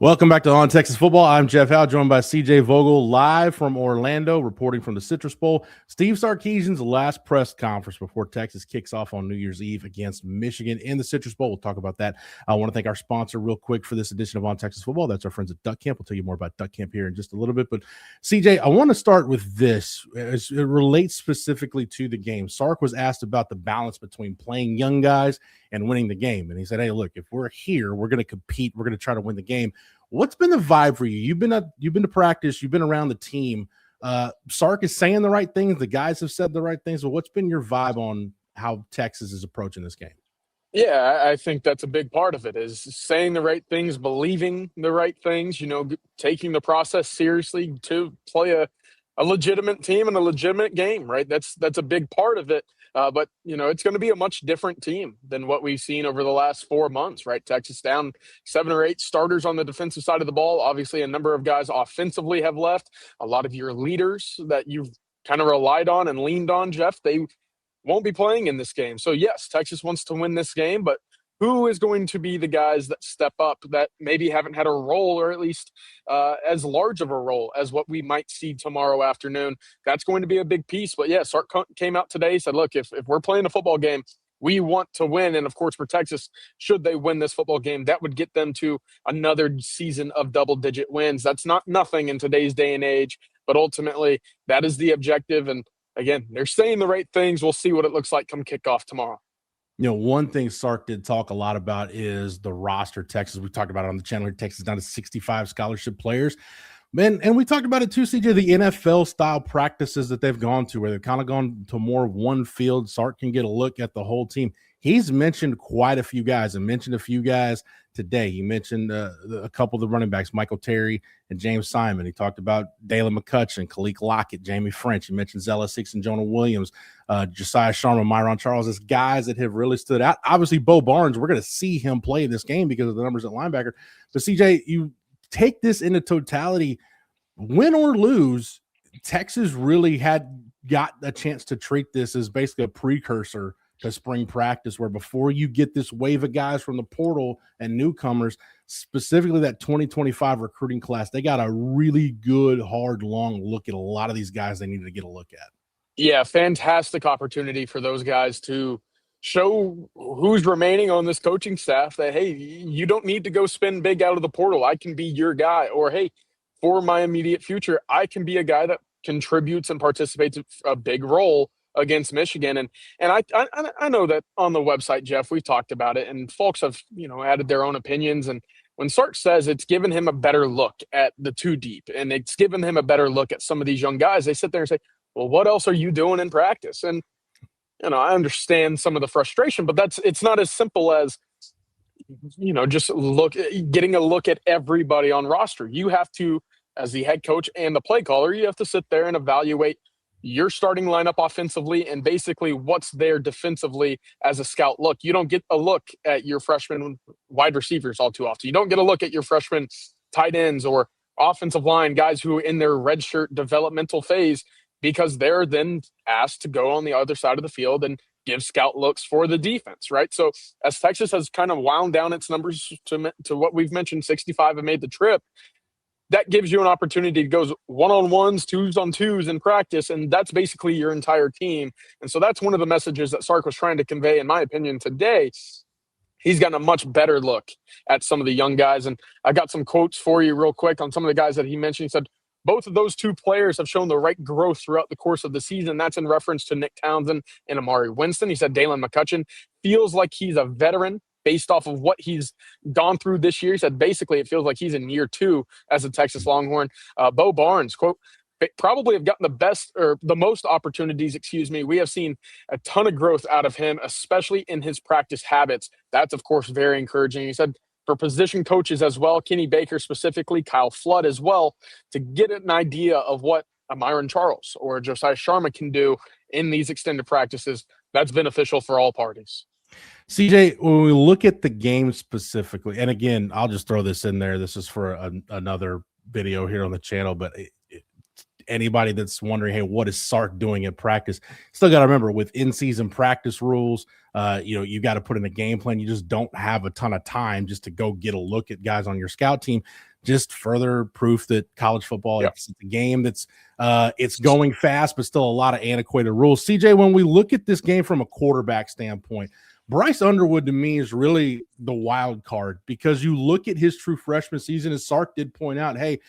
Welcome back to On Texas Football. I'm Jeff Howe, joined by CJ Vogel, live from Orlando, reporting from the Citrus Bowl. Steve Sarkisian's last press conference before Texas kicks off on New Year's Eve against Michigan in the Citrus Bowl. We'll talk about that. I want to thank our sponsor real quick for this edition of On Texas Football. That's our friends at Duck Camp. We'll tell you more about Duck Camp here in just a little bit. But CJ, I want to start with this. It relates specifically to the game. Sark was asked about the balance between playing young guys and winning the game. And he said, hey, look, if we're here, we're going to compete. We're going to try to win the game. What's been the vibe for you? You've been to practice. You've been around the team. Sark is saying the right things. The guys have said the right things. But what's been your vibe on how Texas is approaching this game? Yeah, I think that's a big part of it, is saying the right things, believing the right things, taking the process seriously to play a legitimate team and a legitimate game, right? That's a big part of it. But it's going to be a much different team than what we've seen over the last 4 months, right? Texas down 7 or 8 starters on the defensive side of the ball. Obviously, a number of guys offensively have left. A lot of your leaders that you've kind of relied on and leaned on, Jeff, they won't be playing in this game. So, yes, Texas wants to win this game, but who is going to be the guys that step up that maybe haven't had a role, or at least as large of a role as what we might see tomorrow afternoon? That's going to be a big piece. But, yeah, Sark came out today, said, look, if we're playing a football game, we want to win. And, of course, for Texas, should they win this football game, that would get them to another season of double-digit wins. That's not nothing in today's day and age, but ultimately that is the objective. And, again, they're saying the right things. We'll see what it looks like come kickoff tomorrow. One thing Sark did talk a lot about is the roster. Texas, we talked about it on the channel here. Texas down to 65 scholarship players. And we talked about it too, CJ, the NFL style practices that they've gone to, where they've kind of gone to more one field. Sark can get a look at the whole team. He's mentioned quite a few guys and mentioned a few guys today. He mentioned a couple of the running backs, Michael Terry and James Simon. He talked about Dalen McCutcheon, Khalil Lockett, Jamie French. He mentioned Zella Six and Jonah Williams, Josiah Sharma, Myron Charles, as guys that have really stood out. Obviously, Bo Barnes, we're going to see him play this game because of the numbers at linebacker. But, CJ, you take this into totality, win or lose, Texas really got a chance to treat this as basically a precursor to spring practice, where before you get this wave of guys from the portal and newcomers, specifically that 2025 recruiting class, they got a really good, hard, long look at a lot of these guys they needed to get a look at. Yeah, fantastic opportunity for those guys to show who's remaining on this coaching staff that, hey, you don't need to go spend big out of the portal. I can be your guy. Or, hey, for my immediate future, I can be a guy that contributes and participates a big role against Michigan. And I know that on the website, Jeff, we've talked about it, and folks have, added their own opinions. And when Sark says it's given him a better look at the two deep, and it's given him a better look at some of these young guys, they sit there and say, well, what else are you doing in practice? And, I understand some of the frustration, but it's not as simple as, just getting a look at everybody on roster. You have to, as the head coach and the play caller, you have to sit there and evaluate your starting lineup offensively and basically what's there defensively as a scout look. You don't get a look at your freshman wide receivers all too often. You don't get a look at your freshman tight ends or offensive line guys who are in their redshirt developmental phase, because they're then asked to go on the other side of the field and give scout looks for the defense, right? So as Texas has kind of wound down its numbers to what we've mentioned, 65 have made the trip, that gives you an opportunity to go one-on-ones, twos-on-twos in practice, and that's basically your entire team. And so that's one of the messages that Sark was trying to convey, in my opinion, today. He's gotten a much better look at some of the young guys. And I got some quotes for you real quick on some of the guys that he mentioned. He said, both of those two players have shown the right growth throughout the course of the season. That's in reference to Nick Townsend and Amari Winston. He said Dalen McCutcheon feels like he's a veteran based off of what he's gone through this year. He said basically it feels like he's in year 2 as a Texas Longhorn. Bo Barnes, quote, probably have gotten the best or the most opportunities, we have seen a ton of growth out of him, especially in his practice habits. That's, of course, very encouraging. He said for position coaches as well, Kenny Baker specifically, Kyle Flood as well, to get an idea of what a Myron Charles or a Josiah Sharma can do in these extended practices, that's beneficial for all parties. CJ, when we look at the game specifically, and again, I'll just throw this in there. This is for another video here on the channel, but anybody that's wondering, hey, what is Sark doing in practice? Still got to remember, with in-season practice rules, you got to put in a game plan. You just don't have a ton of time just to go get a look at guys on your scout team. just further proof that college football, Yep. it's a game that's it's going fast, but still a lot of antiquated rules. CJ, when we look at this game from a quarterback standpoint, Bryce Underwood to me is really the wild card, because you look at his true freshman season, as Sark did point out, hey,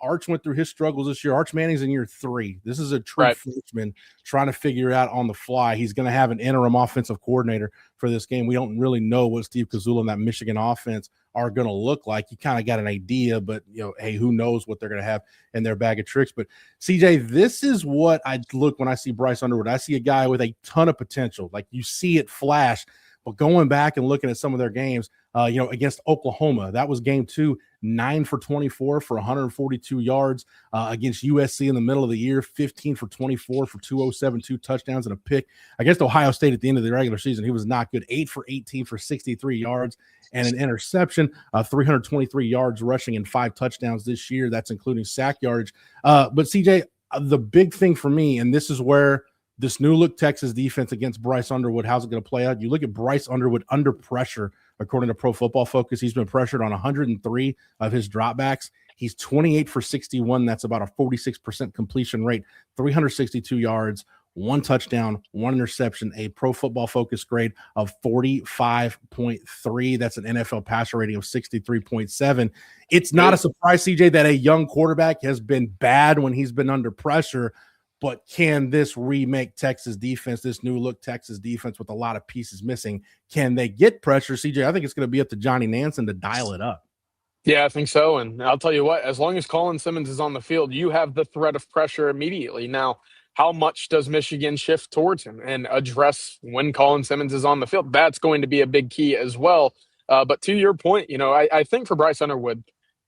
Arch went through his struggles this year. Arch Manning's in year 3. This is a true freshman trying to figure out on the fly. He's going to have an interim offensive coordinator for this game. We don't really know what Steve Kazula and that Michigan offense are going to look like. You kind of got an idea, but, hey, who knows what they're going to have in their bag of tricks. But, CJ, this is what I look when I see Bryce Underwood. I see a guy with a ton of potential. Like, you see it flash. But going back and looking at some of their games, against Oklahoma, that was game 2, 9 for 24 for 142 yards. Against USC in the middle of the year, 15 for 24 for 207, 2 touchdowns and a pick. Against Ohio State at the end of the regular season, he was not good. 8 for 18 for 63 yards and an interception. 323 yards rushing and 5 touchdowns this year. That's including sack yardage. But CJ, the big thing for me, and this is where this new look Texas defense against Bryce Underwood, how's it going to play out? You look at Bryce Underwood under pressure, according to Pro Football Focus. He's been pressured on 103 of his dropbacks. He's 28 for 61. That's about a 46% completion rate, 362 yards, 1 touchdown, 1 interception, a Pro Football Focus grade of 45.3. That's an NFL passer rating of 63.7. It's not a surprise, CJ, that a young quarterback has been bad when he's been under pressure. But can this remake Texas defense, this new look Texas defense with a lot of pieces missing, can they get pressure? CJ, I think it's going to be up to Johnny Nansen to dial it up. Yeah, I think so. And I'll tell you what, as long as Colin Simmons is on the field, you have the threat of pressure immediately. Now, how much does Michigan shift towards him and address when Colin Simmons is on the field? That's going to be a big key as well. But to your point, I think for Bryce Underwood,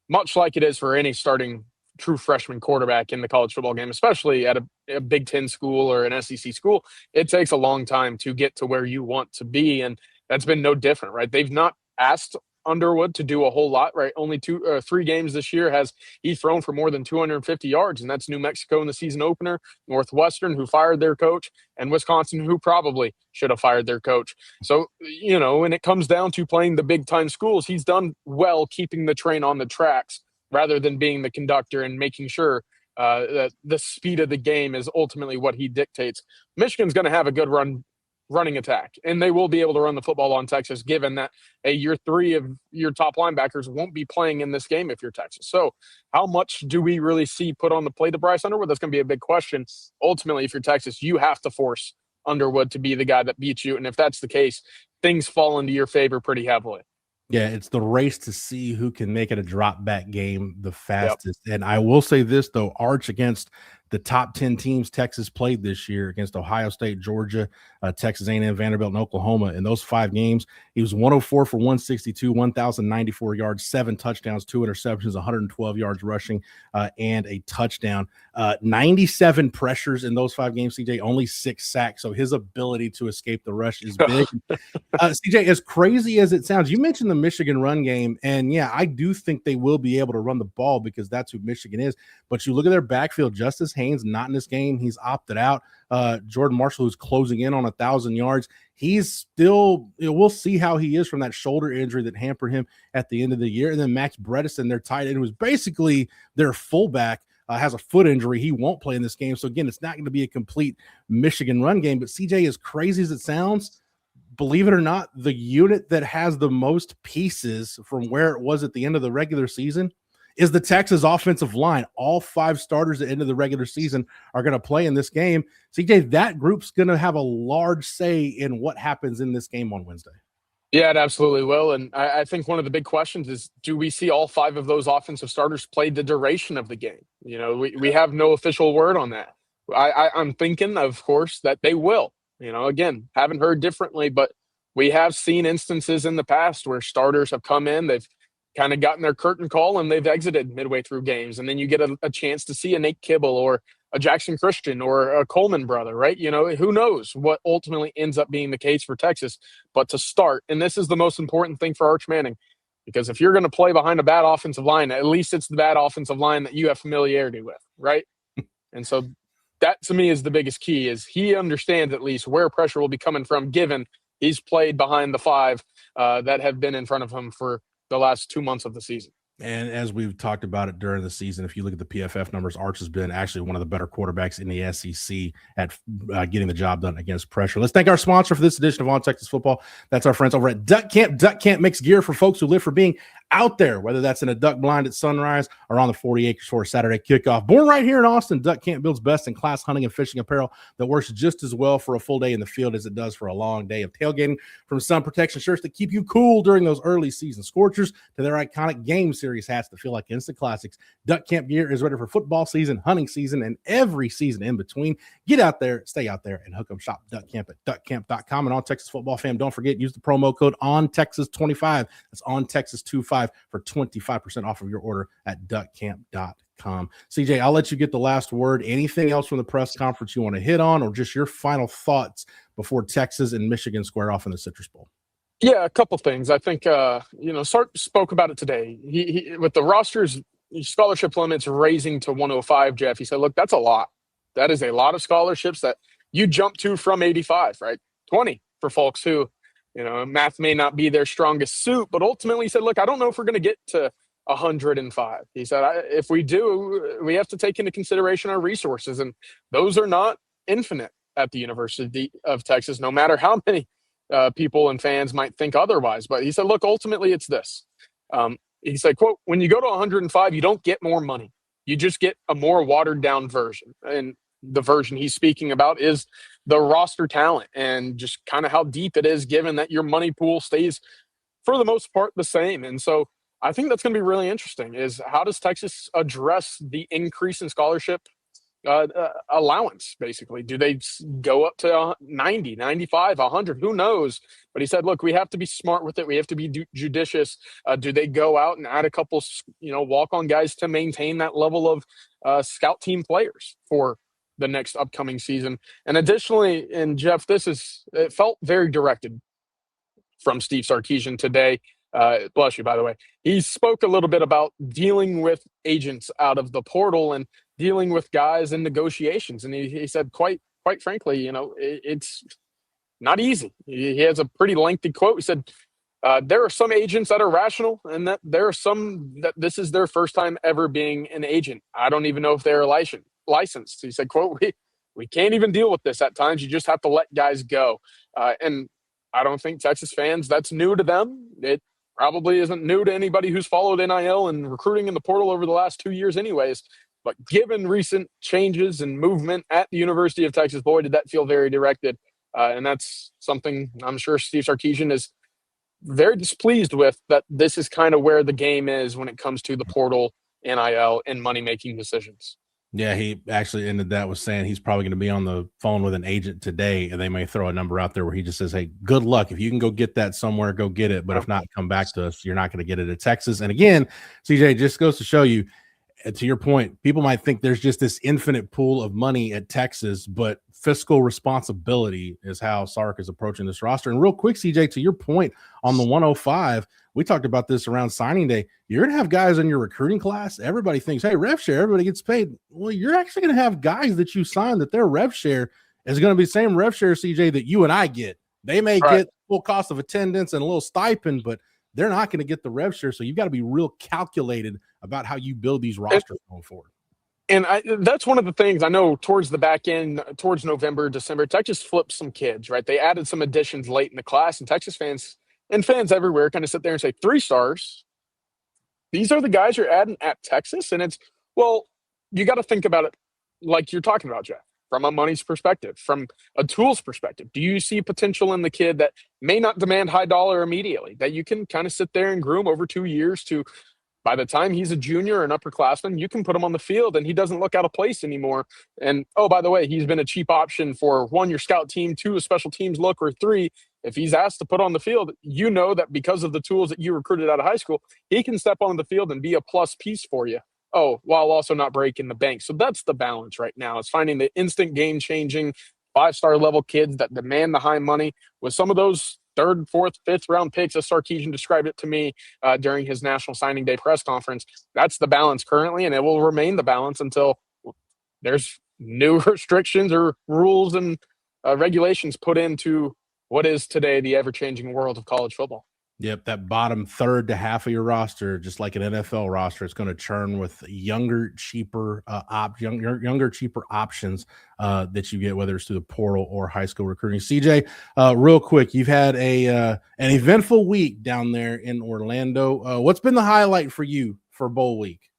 much like it is for any starting true freshman quarterback in the college football game, especially at a Big Ten school or an SEC school, it takes a long time to get to where you want to be. And that's been no different, right? They've not asked Underwood to do a whole lot, right? Only 2 or 3 games this year has he thrown for more than 250 yards, and that's New Mexico in the season opener, Northwestern, who fired their coach, and Wisconsin, who probably should have fired their coach. So, when it comes down to playing the big time schools, he's done well keeping the train on the tracks rather than being the conductor and making sure that the speed of the game is ultimately what he dictates. Michigan's going to have a good running attack, and they will be able to run the football on Texas, given that year 3 of your top linebackers won't be playing in this game if you're Texas. So how much do we really see put on the plate to Bryce Underwood? That's going to be a big question. Ultimately, if you're Texas, you have to force Underwood to be the guy that beats you. And if that's the case, things fall into your favor pretty heavily. Yeah, it's the race to see who can make it a drop back game the fastest. Yep. And I will say this, though, Arch against the top 10 teams Texas played this year, against Ohio State, Georgia, Texas A&M, Vanderbilt, and Oklahoma. In those 5 games, he was 104 for 162, 1,094 yards, 7 touchdowns, 2 interceptions, 112 yards rushing, and a touchdown. 97 pressures in those 5 games, CJ, only 6 sacks. So his ability to escape the rush is big. CJ, as crazy as it sounds, you mentioned the Michigan run game, and yeah, I do think they will be able to run the ball because that's who Michigan is. But you look at their backfield, Justice Haynes not in this game. He's opted out. Jordan Marshall, who's closing in on 1,000 yards. He's still, we'll see how he is from that shoulder injury that hampered him at the end of the year. And then Max Bredesen, their tight end, who was basically their fullback, has a foot injury. He won't play in this game. So again, it's not going to be a complete Michigan run game. But CJ, as crazy as it sounds, believe it or not, the unit that has the most pieces from where it was at the end of the regular season is the Texas offensive line. All 5 starters at the end of the regular season are going to play in this game. CJ, that group's going to have a large say in what happens in this game on Wednesday. Yeah, it absolutely will. And I think one of the big questions is, do we see all 5 of those offensive starters play the duration of the game? We have no official word on that. I'm thinking, of course, that they will. Again, haven't heard differently, but we have seen instances in the past where starters have come in, they've kind of gotten their curtain call and they've exited midway through games. And then you get a chance to see a Nate Kibble or a Jackson Christian or a Coleman brother, right? Who knows what ultimately ends up being the case for Texas. But to start, and this is the most important thing for Arch Manning, because if you're going to play behind a bad offensive line, at least it's the bad offensive line that you have familiarity with, right? And so that to me is the biggest key, is he understands at least where pressure will be coming from, given he's played behind the 5 that have been in front of him for the last 2 months of the season. And as we've talked about it during the season, if you look at the PFF numbers, Arch has been actually one of the better quarterbacks in the SEC at getting the job done against pressure. Let's thank our sponsor for this edition of On Texas Football. That's our friends over at Duck Camp. Duck Camp makes gear for folks who live for being out there, whether that's in a duck blind at sunrise or on the 40 acres for a Saturday kickoff. Born right here in Austin, Duck Camp builds best-in-class hunting and fishing apparel that works just as well for a full day in the field as it does for a long day of tailgating. From sun protection shirts that keep you cool during those early season scorchers to their iconic game series hats that feel like instant classics, Duck Camp gear is ready for football season, hunting season, and every season in between. Get out there, stay out there, and hook 'em. Shop Duck Camp at duckcamp.com. And On Texas Football fam, don't forget, use the promo code ONTEXAS25. That's ONTEXAS25 for 25% off of your order at duckcamp.com. CJ, I'll let you get the last word. Anything else from the press conference you want to hit on, or just your final thoughts before Texas and Michigan square off in the Citrus Bowl? Yeah, a couple things. I think, Sark spoke about it today. He with the roster's scholarship limits raising to 105, Jeff, he said, look, that's a lot. That is a lot of scholarships that you jump to from 85, right? 20 for folks who, math may not be their strongest suit, but ultimately he said, look, I don't know if we're going to get to 105. He said, if we do, we have to take into consideration our resources, and those are not infinite at the University of Texas, no matter how many people and fans might think otherwise. But he said, look, ultimately it's this. He said, quote, when you go to 105, you don't get more money. You just get a more watered down version. And the version he's speaking about is the roster talent and just kind of how deep it is, given that your money pool stays for the most part the same. And so I think that's going to be really interesting, is how does Texas address the increase in scholarship allowance, basically? Do they go up to 90, 95, 100? Who knows? But he said, look, we have to be smart with it. We have to be judicious. Do they go out and add a couple, walk-on guys to maintain that level of scout team players for the next upcoming season? And additionally, and Jeff, it felt very directed from Steve Sarkisian today. Bless you, by the way. He spoke a little bit about dealing with agents out of the portal and dealing with guys in negotiations. And he said, quite frankly, it's not easy. He has a pretty lengthy quote. He said, there are some agents that are rational, and that there are some that this is their first time ever being an agent. I don't even know if they're licensed. He said, quote, we can't even deal with this at times. You just have to let guys go. And I don't think Texas fans, that's new to them. It probably isn't new to anybody who's followed NIL and recruiting in the portal over the last 2 years anyways. But given recent changes and movement at the University of Texas, boy, did that feel very directed. And that's something I'm sure Steve Sarkisian is very displeased with, that this is kind of where the game is when it comes to the portal, NIL, and money-making decisions. Yeah, he actually ended that with saying he's probably going to be on the phone with an agent today, and they may throw a number out there where he just says, hey, good luck. If you can go get that somewhere, go get it. But if not, come back to us. You're not going to get it at Texas. And again, CJ, just goes to show you, to your point, people might think there's just this infinite pool of money at Texas, but fiscal responsibility is how Sark is approaching this roster. And real quick, CJ, to your point on the 105, we talked about this around signing day. You're going to have guys in your recruiting class. Everybody thinks, hey, rev share, everybody gets paid. Well, you're actually going to have guys that you sign that their rev share is going to be the same rev share, CJ, that you and I get. They may get full cost of attendance and a little stipend, but they're not going to get the rev share. So you've got to be real calculated about how you build these rosters going forward. And that's one of the things I know towards the back end, towards November, December, Texas flipped some kids, right? They added some additions late in the class, and Texas fans and fans everywhere kind of sit there and say, 3 stars. These are the guys you're adding at Texas? And it's, well, you got to think about it like you're talking about, Jeff, from a money's perspective, from a tools perspective. Do you see potential in the kid that may not demand high dollar immediately, that you can kind of sit there and groom over 2 years to, by the time he's a junior or an upperclassman, you can put him on the field and he doesn't look out of place anymore. And, oh, by the way, he's been a cheap option for 1, your scout team, 2, a special teams look, or 3, if he's asked to put on the field, you know that because of the tools that you recruited out of high school, he can step on the field and be a plus piece for you. Oh, while also not breaking the bank. So that's the balance right now. It's finding the instant game-changing 5-star level kids that demand the high money with some of those 3rd, 4th, 5th round picks, as Sarkisian described it to me during his National Signing Day press conference. That's the balance currently, and it will remain the balance until there's new restrictions or rules and regulations put into what is today the ever-changing world of college football. Yep, that bottom third to half of your roster, just like an NFL roster, it's going to churn with younger, cheaper younger, cheaper options that you get, whether it's through the portal or high school recruiting. CJ, real quick, you've had an eventful week down there in Orlando. What's been the highlight for you for bowl week?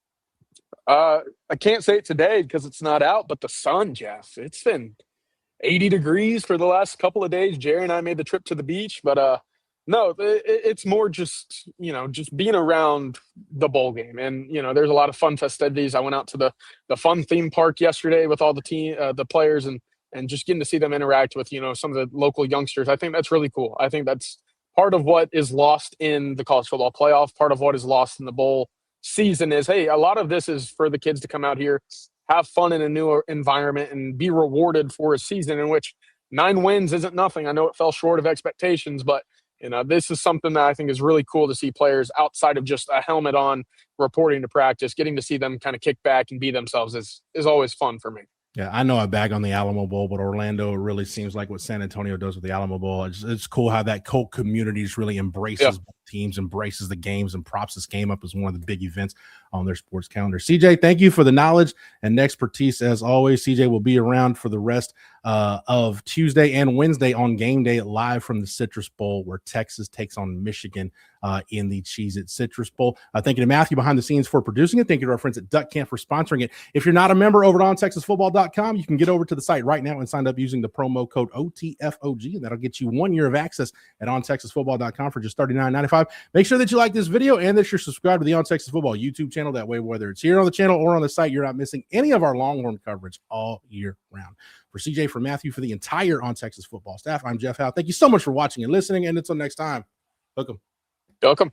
I can't say it today because it's not out, but the sun, Jeff, it's been 80 degrees for the last couple of days. Jerry and I made the trip to the beach, but no, it's more just, just being around the bowl game. And, there's a lot of fun festivities. I went out to the fun theme park yesterday with all the players and just getting to see them interact with, some of the local youngsters. I think that's really cool. I think that's part of what is lost in the college football playoff. Part of what is lost in the bowl season is, hey, a lot of this is for the kids to come out here, have fun in a new environment, and be rewarded for a season in which 9 wins isn't nothing. I know it fell short of expectations, but this is something that I think is really cool to see players outside of just a helmet on reporting to practice. Getting to see them kind of kick back and be themselves is always fun for me. Yeah, I know I bag on the Alamo Bowl, but Orlando really seems like what San Antonio does with the Alamo Bowl. It's cool how that Colt community really embraces both teams, embraces the games, and props this game up as one of the big events on their sports calendar. CJ, thank you for the knowledge and expertise as always. CJ will be around for the rest of Tuesday and Wednesday on game day live from the Citrus Bowl, where Texas takes on Michigan in the Cheez-It Citrus Bowl. Thank you to Matthew behind the scenes for producing it. Thank you to our friends at Duck Camp for sponsoring it. If you're not a member over at ontexasfootball.com, you can get over to the site right now and sign up using the promo code OTFOG, and that'll get you 1 year of access at ontexasfootball.com for just $39.95. Make sure that you like this video and that you're subscribed to the On Texas Football YouTube channel. That way, whether it's here on the channel or on the site, you're not missing any of our Longhorn coverage all year round. For CJ, for Matthew, for the entire On Texas Football staff, I'm Jeff Howe. Thank you so much for watching and listening, and until next time, hook 'em. Welcome.